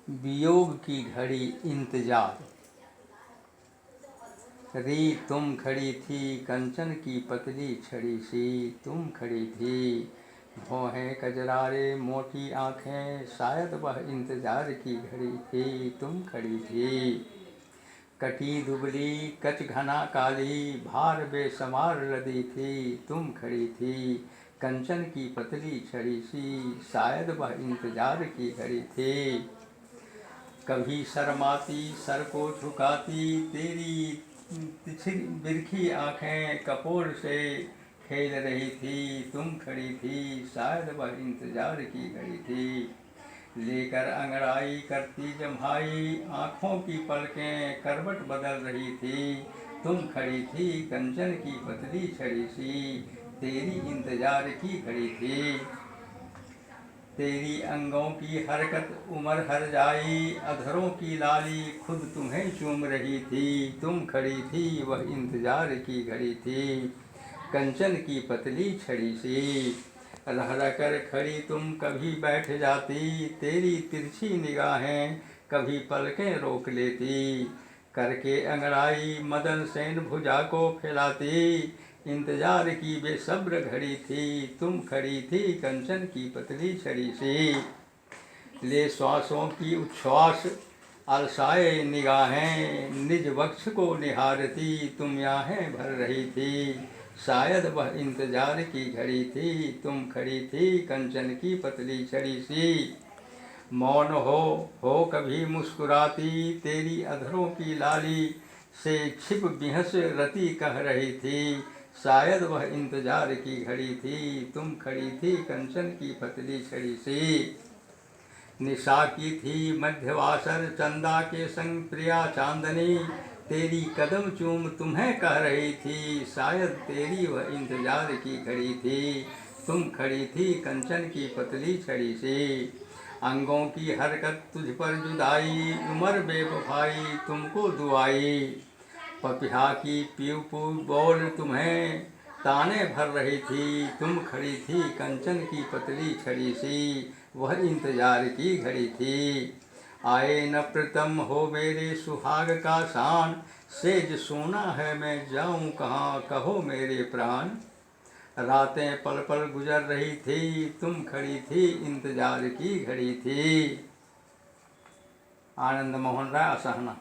वियोग की घड़ी इंतजार। री तुम खड़ी थी कंचन की पतली छड़ी सी, तुम खड़ी थी। भौहें कजरारे मोटी आंखें, शायद वह इंतजार की घड़ी थी, तुम खड़ी थी। कटी दुबली कच घना काली, भार बेशुमार लदी थी, तुम खड़ी थी। कंचन की पतली छड़ी सी, शायद वह इंतजार की घड़ी थी। कभी शर्माती सर को झुकाती, तेरी तिरछी बिरखी आंखें कपोल से खेल रही थी, तुम खड़ी थी। शायद वह इंतजार की घड़ी थी। लेकर अंगड़ाई करती जम्हाई, आँखों की पलकें करवट बदल रही थी, तुम खड़ी थी। कंचन की पतली छड़ी सी, तेरी इंतजार की घड़ी थी। तेरी अंगों की हरकत उमर हर जाई, अधरों की लाली खुद तुम्हें चूम रही थी, तुम खड़ी थी। वह इंतजार की घड़ी थी। कंचन की पतली छड़ी सी, रह रह कर खड़ी तुम कभी बैठ जाती, तेरी तिरछी निगाहें कभी पलकें रोक लेती। करके अंगड़ाई मदन सेन भुजा को फैलाती, इंतजार की बेसब्र घड़ी थी, तुम खड़ी थी। कंचन की पतली छड़ी सी। ले श्वासों की उच्छ्वास अलसाए निगाहें, निज वक्ष को निहारती, तुम याहें भर रही थी। शायद वह इंतजार की घड़ी थी, तुम खड़ी थी। कंचन की पतली छड़ी सी। मौन हो कभी मुस्कुराती, तेरी अधरों की लाली से छिप बिहस रति कह रही थी, शायद वह इंतजार की घड़ी थी, तुम खड़ी थी। कंचन की पतली छड़ी सी। निशा की थी मध्यवासर चंदा के संग प्रिया चांदनी, तेरी कदम चूम तुम्हें कह रही थी, शायद तेरी वह इंतजार की घड़ी थी, तुम खड़ी थी। कंचन की पतली छड़ी सी। अंगों की हरकत तुझ पर जुदाई, उमर बेवफाई तुमको दुआई, पपिहा की पीव पीव बोल तुम्हें ताने भर रही थी, तुम खड़ी थी। कंचन की पतली छड़ी सी, वह इंतजार की घड़ी थी। आए न प्रीतम हो मेरे सुहाग का शान, सेज सोना है मैं जाऊं कहाँ, कहो मेरे प्राण। रातें पल पल गुजर रही थी, तुम खड़ी थी। इंतजार की घड़ी थी। आनंद मोहन राय असहना।